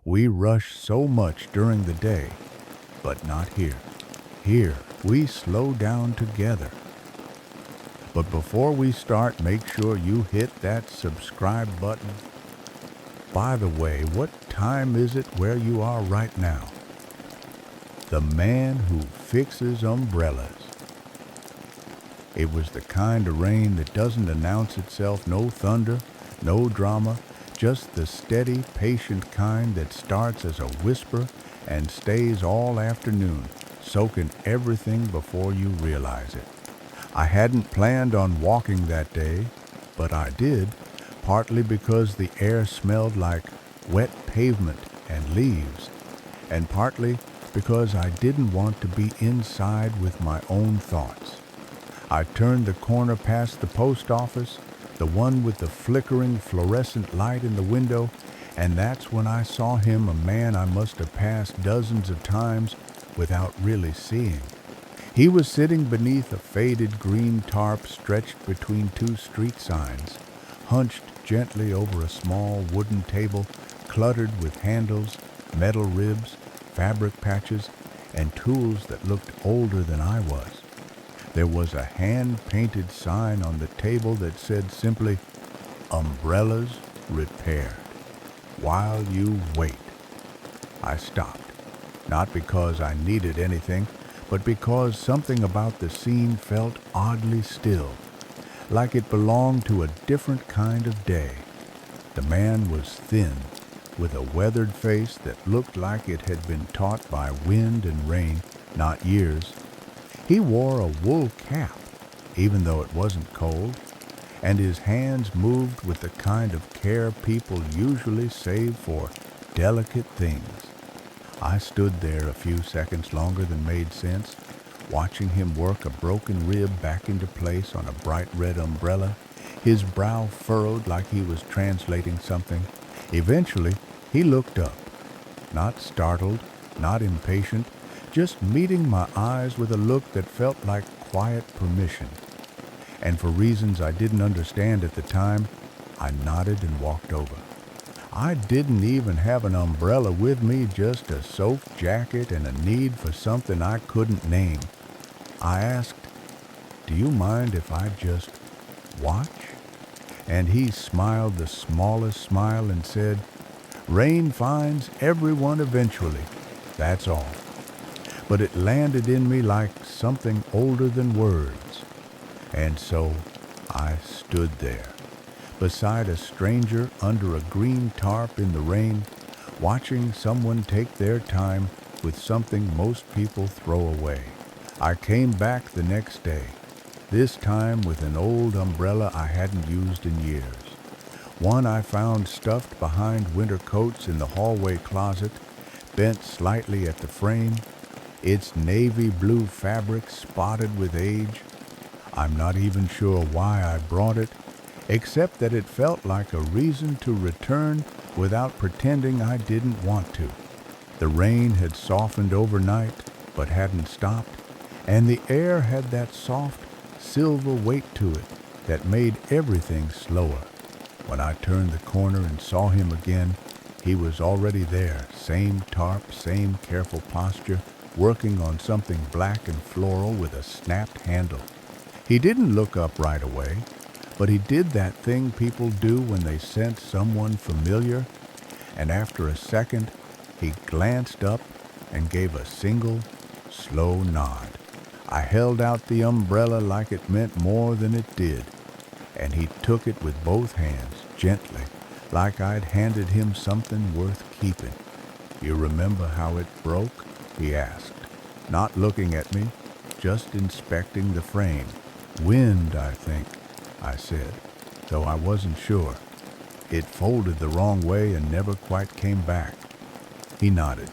We rush so much during the day, but not here. Here, we slow down together. But before we start, make sure you hit that subscribe button. By the way, what time is it where you are right now? The man who fixes umbrellas. It was the kind of rain that doesn't announce itself, no thunder, no drama, just the steady, patient kind that starts as a whisper and stays all afternoon, soaking everything before you realize it. I hadn't planned on walking that day, but I did, partly because the air smelled like wet pavement and leaves, and partly because I didn't want to be inside with my own thoughts. I turned the corner past the post office, the one with the flickering fluorescent light in the window, and that's when I saw him, a man I must have passed dozens of times without really seeing. He was sitting beneath a faded green tarp stretched between two street signs, hunched gently over a small wooden table cluttered with handles, metal ribs, fabric patches, and tools that looked older than I was. There was a hand-painted sign on the table that said simply, "Umbrellas repaired. While you wait." I stopped, not because I needed anything, but because something about the scene felt oddly still, like it belonged to a different kind of day. The man was thin, with a weathered face that looked like it had been taught by wind and rain, not years. He wore a wool cap, even though it wasn't cold, and his hands moved with the kind of care people usually save for delicate things. I stood there a few seconds longer than made sense, watching him work a broken rib back into place on a bright red umbrella, his brow furrowed like he was translating something. Eventually, he looked up, not startled, not impatient, just meeting my eyes with a look that felt like quiet permission. And for reasons I didn't understand at the time, I nodded and walked over. I didn't even have an umbrella with me, just a soaked jacket and a need for something I couldn't name. I asked, "Do you mind if I just watch?" And he smiled the smallest smile and said, "Rain finds everyone eventually, that's all." But it landed in me like something older than words. And so I stood there, beside a stranger under a green tarp in the rain, watching someone take their time with something most people throw away. I came back the next day, this time with an old umbrella I hadn't used in years. One I found stuffed behind winter coats in the hallway closet, bent slightly at the frame, its navy blue fabric spotted with age. I'm not even sure why I brought it, except that it felt like a reason to return without pretending I didn't want to. The rain had softened overnight, but hadn't stopped, and the air had that soft, silver weight to it that made everything slower. When I turned the corner and saw him again, he was already there, same tarp, same careful posture, working on something black and floral with a snapped handle. He didn't look up right away, but he did that thing people do when they sense someone familiar, and after a second, he glanced up and gave a single, slow nod. I held out the umbrella like it meant more than it did, and he took it with both hands, gently, like I'd handed him something worth keeping. "You remember how it broke?" he asked, not looking at me, just inspecting the frame. "Wind, I think," I said, though I wasn't sure. "It folded the wrong way and never quite came back." He nodded,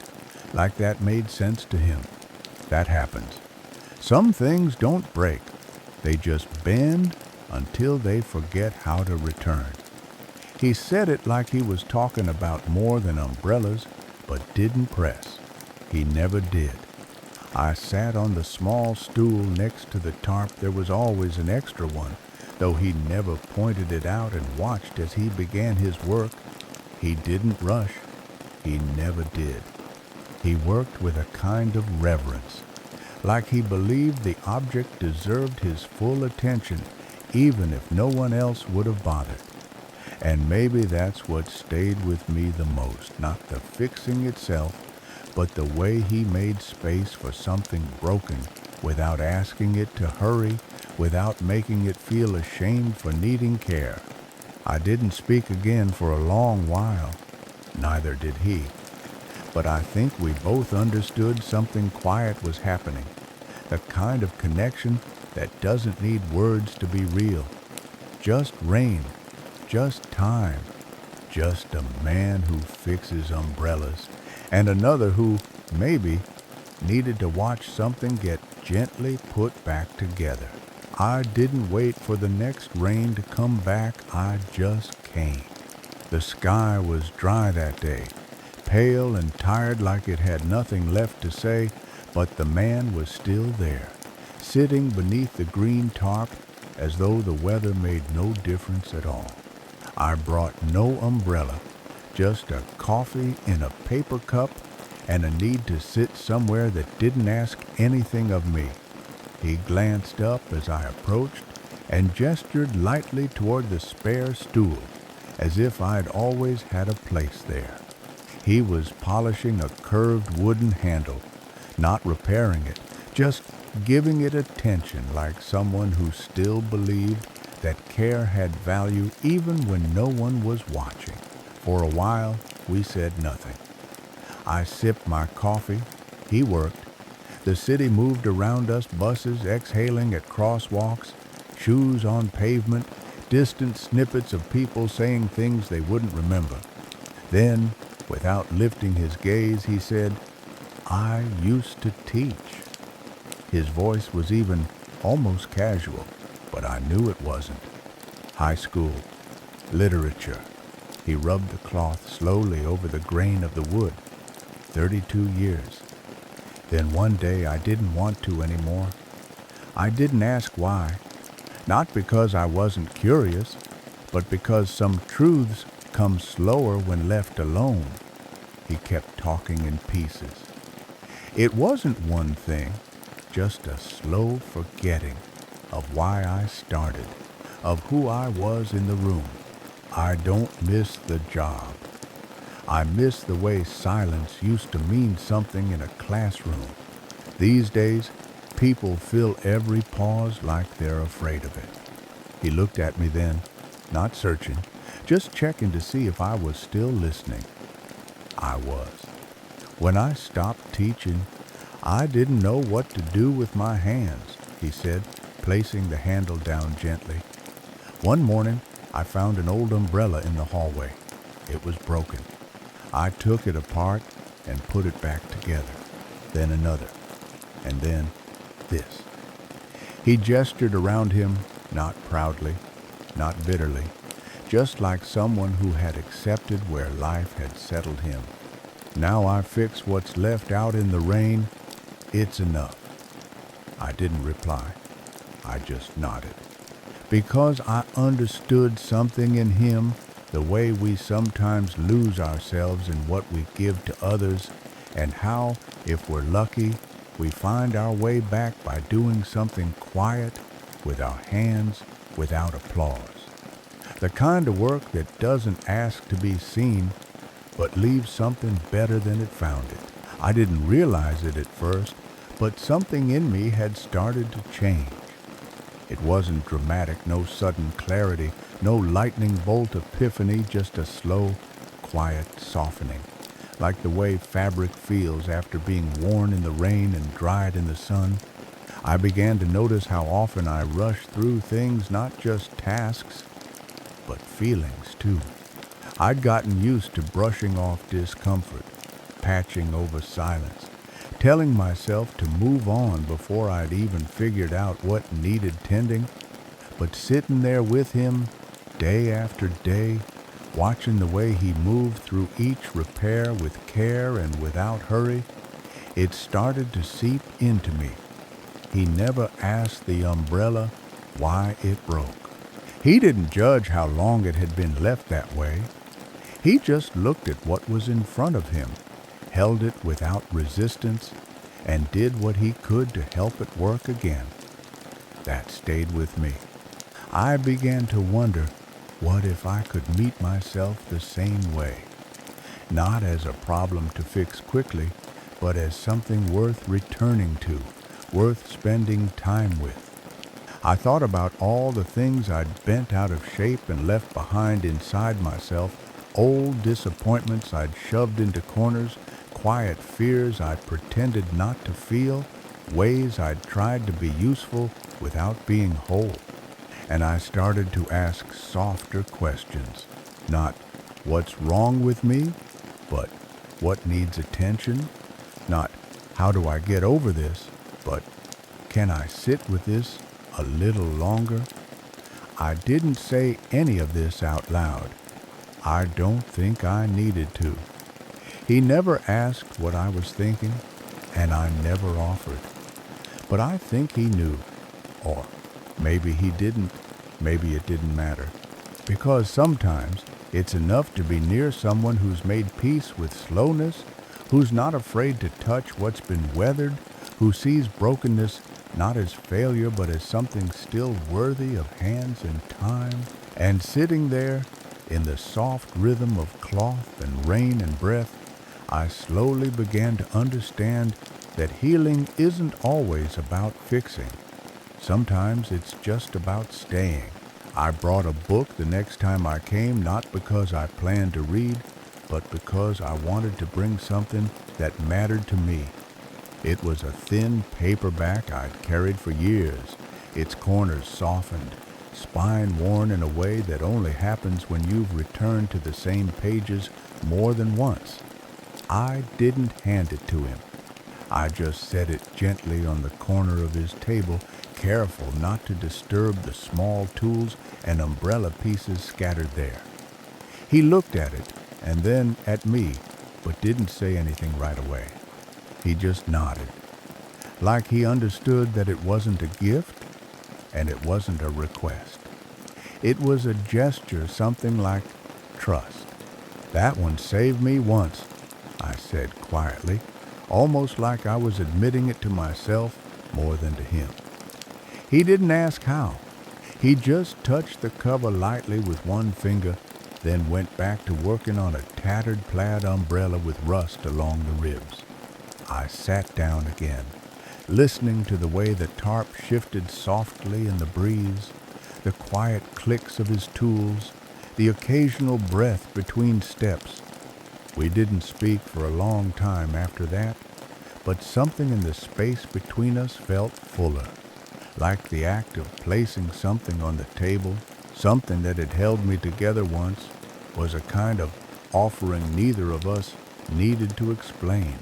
like that made sense to him. That happens. Some things don't break. They just bend until they forget how to return. He said it like he was talking about more than umbrellas, but didn't press. He never did. I sat on the small stool next to the tarp. There was always an extra one, though he never pointed it out, and watched as he began his work. He didn't rush. He never did. He worked with a kind of reverence, like he believed the object deserved his full attention, even if no one else would have bothered. And maybe that's what stayed with me the most, not the fixing itself, but the way he made space for something broken without asking it to hurry, without making it feel ashamed for needing care. I didn't speak again for a long while. Neither did he. But I think we both understood something quiet was happening, the kind of connection that doesn't need words to be real. Just rain, just time, just a man who fixes umbrellas, and another who, maybe, needed to watch something get gently put back together. I didn't wait for the next rain to come back, I just came. The sky was dry that day, pale and tired like it had nothing left to say, but the man was still there, sitting beneath the green tarp as though the weather made no difference at all. I brought no umbrella, just a coffee in a paper cup and a need to sit somewhere that didn't ask anything of me. He glanced up as I approached and gestured lightly toward the spare stool, as if I'd always had a place there. He was polishing a curved wooden handle, not repairing it, just giving it attention like someone who still believed that care had value even when no one was watching. For a while, we said nothing. I sipped my coffee. He worked. The city moved around us, buses exhaling at crosswalks, shoes on pavement, distant snippets of people saying things they wouldn't remember. Then, without lifting his gaze, he said, "I used to teach." His voice was even almost casual, but I knew it wasn't. High school, literature. He rubbed the cloth slowly over the grain of the wood. 32 years. Then one day I didn't want to anymore. I didn't ask why. Not because I wasn't curious, but because some truths come slower when left alone. He kept talking in pieces. It wasn't one thing, just a slow forgetting of why I started, of who I was in the room. I don't miss the job. I miss the way silence used to mean something in a classroom. These days, people fill every pause like they're afraid of it. He looked at me then, not searching, just checking to see if I was still listening. I was. When I stopped teaching, I didn't know what to do with my hands, he said, placing the handle down gently. One morning, I found an old umbrella in the hallway. It was broken. I took it apart and put it back together. Then another. And then this. He gestured around him, not proudly, not bitterly, just like someone who had accepted where life had settled him. Now I fix what's left out in the rain. It's enough. I didn't reply. I just nodded. Because I understood something in him, the way we sometimes lose ourselves in what we give to others, and how, if we're lucky, we find our way back by doing something quiet, with our hands, without applause. The kind of work that doesn't ask to be seen, but leaves something better than it found it. I didn't realize it at first, but something in me had started to change. It wasn't dramatic, no sudden clarity, no lightning bolt epiphany, just a slow, quiet softening, like the way fabric feels after being worn in the rain and dried in the sun. I began to notice how often I rushed through things, not just tasks, but feelings too. I'd gotten used to brushing off discomfort, patching over silence, telling myself to move on before I'd even figured out what needed tending. But sitting there with him, day after day, watching the way he moved through each repair with care and without hurry, it started to seep into me. He never asked the umbrella why it broke. He didn't judge how long it had been left that way. He just looked at what was in front of him, held it without resistance, and did what he could to help it work again. That stayed with me. I began to wonder, what if I could meet myself the same way? Not as a problem to fix quickly, but as something worth returning to, worth spending time with. I thought about all the things I'd bent out of shape and left behind inside myself, old disappointments I'd shoved into corners, quiet fears I'd pretended not to feel, ways I'd tried to be useful without being whole. And I started to ask softer questions, not what's wrong with me, but what needs attention, not how do I get over this, but can I sit with this a little longer? I didn't say any of this out loud. I don't think I needed to. He never asked what I was thinking, and I never offered. But I think he knew, or maybe he didn't, maybe it didn't matter. Because sometimes it's enough to be near someone who's made peace with slowness, who's not afraid to touch what's been weathered, who sees brokenness not as failure but as something still worthy of hands and time. And sitting there, in the soft rhythm of cloth and rain and breath, I slowly began to understand that healing isn't always about fixing. Sometimes it's just about staying. I brought a book the next time I came, not because I planned to read, but because I wanted to bring something that mattered to me. It was a thin paperback I'd carried for years, its corners softened, spine worn in a way that only happens when you've returned to the same pages more than once. I didn't hand it to him. I just set it gently on the corner of his table, careful not to disturb the small tools and umbrella pieces scattered there. He looked at it and then at me, but didn't say anything right away. He just nodded, like he understood that it wasn't a gift and it wasn't a request. It was a gesture, something like trust. "That one saved me once," I said quietly, almost like I was admitting it to myself more than to him. He didn't ask how. He just touched the cover lightly with one finger, then went back to working on a tattered plaid umbrella with rust along the ribs. I sat down again, listening to the way the tarp shifted softly in the breeze, the quiet clicks of his tools, the occasional breath between steps. We didn't speak for a long time after that, but something in the space between us felt fuller, like the act of placing something on the table, something that had held me together once, was a kind of offering neither of us needed to explain.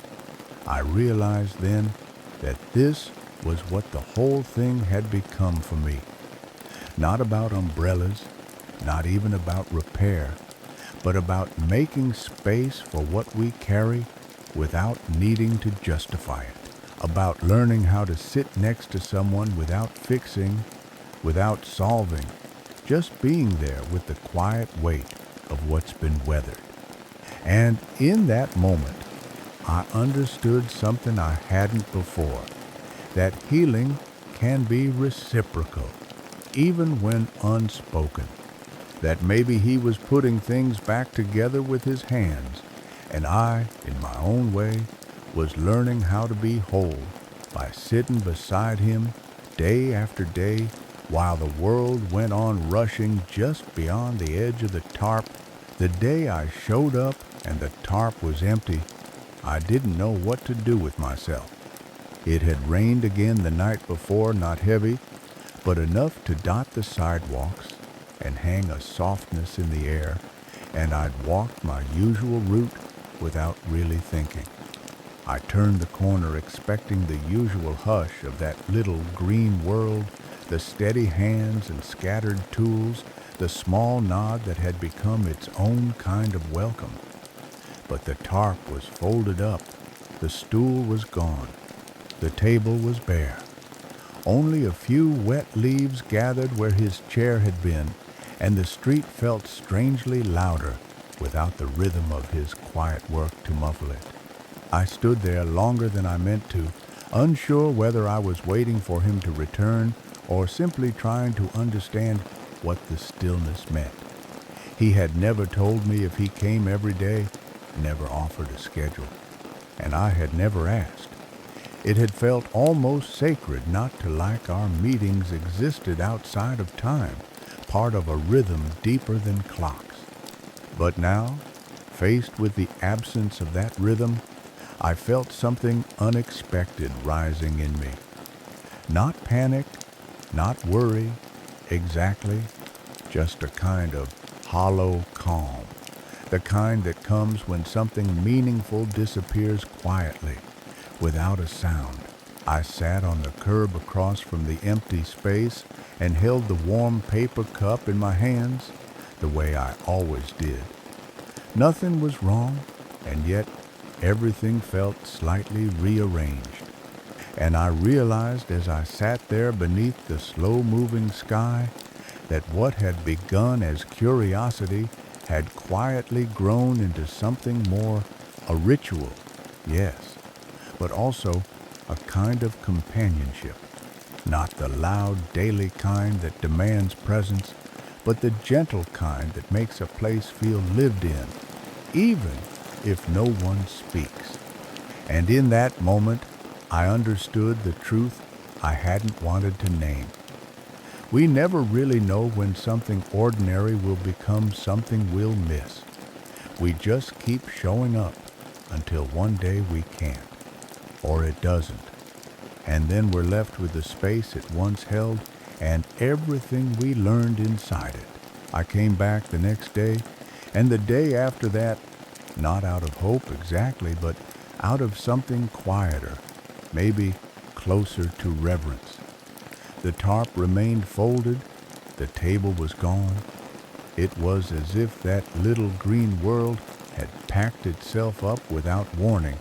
I realized then that this was what the whole thing had become for me. Not about umbrellas, not even about repair, but about making space for what we carry without needing to justify it. About learning how to sit next to someone without fixing, without solving, just being there with the quiet weight of what's been weathered. And in that moment, I understood something I hadn't before, that healing can be reciprocal, even when unspoken. That maybe he was putting things back together with his hands, and I, in my own way, was learning how to be whole by sitting beside him day after day while the world went on rushing just beyond the edge of the tarp. The day I showed up and the tarp was empty, I didn't know what to do with myself. It had rained again the night before, not heavy, but enough to dot the sidewalks and hang a softness in the air, and I'd walked my usual route without really thinking. I turned the corner expecting the usual hush of that little green world, the steady hands and scattered tools, the small nod that had become its own kind of welcome. But the tarp was folded up, the stool was gone, the table was bare. Only a few wet leaves gathered where his chair had been, and the street felt strangely louder without the rhythm of his quiet work to muffle it. I stood there longer than I meant to, unsure whether I was waiting for him to return or simply trying to understand what the stillness meant. He had never told me if he came every day, never offered a schedule, and I had never asked. It had felt almost sacred not to like our meetings existed outside of time, part of a rhythm deeper than clocks. But now, faced with the absence of that rhythm, I felt something unexpected rising in me. Not panic, not worry, exactly, just a kind of hollow calm, the kind that comes when something meaningful disappears quietly, without a sound. I sat on the curb across from the empty space and held the warm paper cup in my hands, the way I always did. Nothing was wrong, and yet everything felt slightly rearranged. And I realized as I sat there beneath the slow-moving sky that what had begun as curiosity had quietly grown into something more, a ritual, yes, but also a kind of companionship. Not the loud daily kind that demands presence, but the gentle kind that makes a place feel lived in, even if no one speaks. And in that moment, I understood the truth I hadn't wanted to name. We never really know when something ordinary will become something we'll miss. We just keep showing up until one day we can't, or it doesn't. And then we're left with the space it once held and everything we learned inside it. I came back the next day, and the day after that, not out of hope exactly, but out of something quieter, maybe closer to reverence. The tarp remained folded, the table was gone. It was as if that little green world had packed itself up without warning,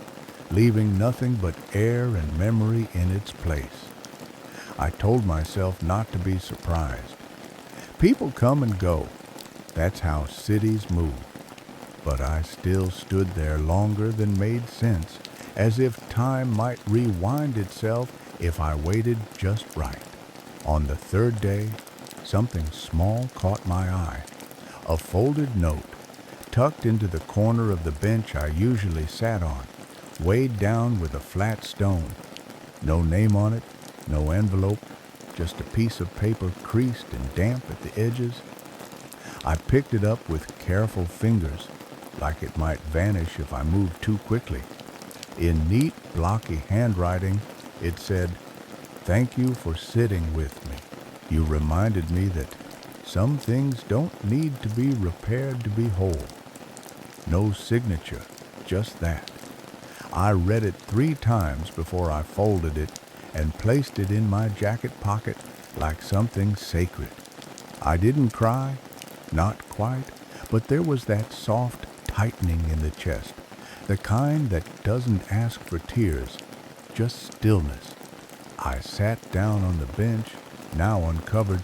leaving nothing but air and memory in its place. I told myself not to be surprised. People come and go. That's how cities move. But I still stood there longer than made sense, as if time might rewind itself if I waited just right. On the third day, something small caught my eye. A folded note, tucked into the corner of the bench I usually sat on, weighed down with a flat stone. No name on it, no envelope, just a piece of paper creased and damp at the edges. I picked it up with careful fingers, like it might vanish if I moved too quickly. In neat, blocky handwriting, it said, "Thank you for sitting with me. You reminded me that some things don't need to be repaired to be whole." No signature, just that. I read it 3 times before I folded it and placed it in my jacket pocket like something sacred. I didn't cry, not quite, but there was that soft tightening in the chest, the kind that doesn't ask for tears, just stillness. I sat down on the bench, now uncovered,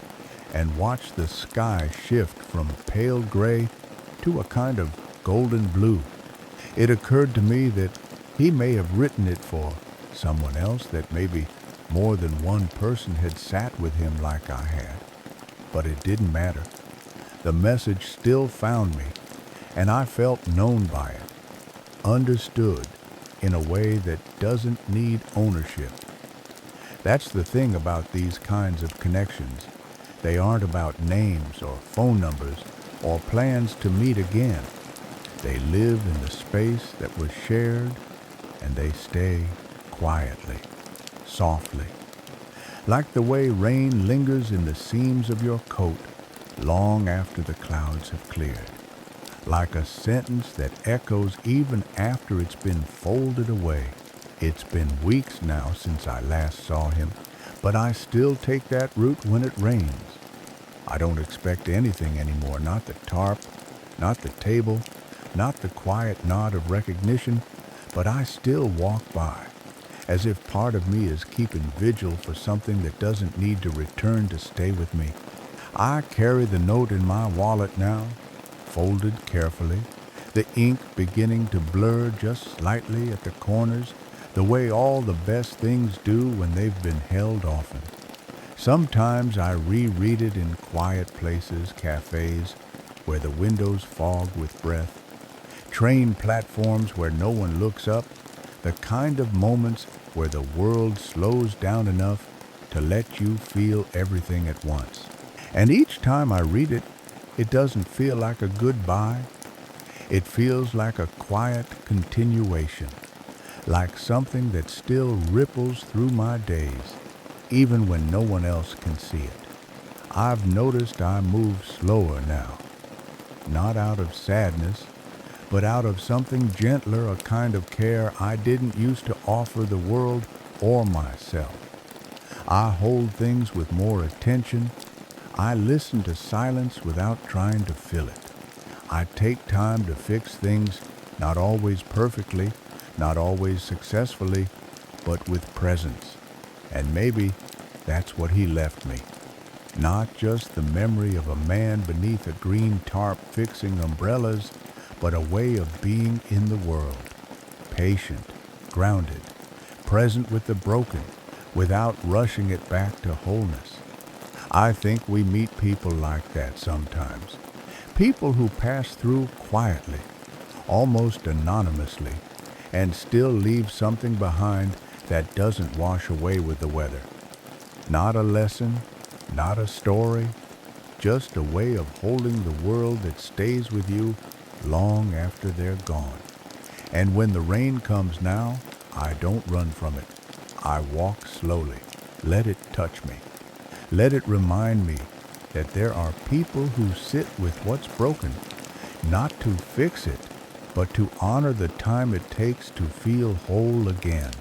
and watched the sky shift from pale gray to a kind of golden blue. It occurred to me that he may have written it for someone else, that maybe more than one person had sat with him like I had. But it didn't matter. The message still found me, and I felt known by it, understood in a way that doesn't need ownership. That's the thing about these kinds of connections. They aren't about names or phone numbers or plans to meet again. They live in the space that was shared, and they stay quietly, softly, like the way rain lingers in the seams of your coat long after the clouds have cleared, like a sentence that echoes even after it's been folded away. It's been weeks now since I last saw him, but I still take that route when it rains. I don't expect anything anymore, not the tarp, not the table, not the quiet nod of recognition, but I still walk by, as if part of me is keeping vigil for something that doesn't need to return to stay with me. I carry the note in my wallet now, folded carefully, the ink beginning to blur just slightly at the corners, the way all the best things do when they've been held often. Sometimes I reread it in quiet places, cafes, where the windows fog with breath, train platforms where no one looks up, the kind of moments where the world slows down enough to let you feel everything at once. And each time I read it, it doesn't feel like a goodbye. It feels like a quiet continuation, like something that still ripples through my days, even when no one else can see it. I've noticed I move slower now, not out of sadness, but out of something gentler, a kind of care I didn't used to offer the world or myself. I hold things with more attention. I listen to silence without trying to fill it. I take time to fix things, not always perfectly, not always successfully, but with presence. And maybe that's what he left me. Not just the memory of a man beneath a green tarp fixing umbrellas, but a way of being in the world. Patient, grounded, present with the broken, without rushing it back to wholeness. I think we meet people like that sometimes. People who pass through quietly, almost anonymously, and still leave something behind that doesn't wash away with the weather. Not a lesson, not a story, just a way of holding the world that stays with you long after they're gone. And when the rain comes now, I don't run from it. I walk slowly. Let it touch me. Let it remind me that there are people who sit with what's broken, not to fix it, but to honor the time it takes to feel whole again.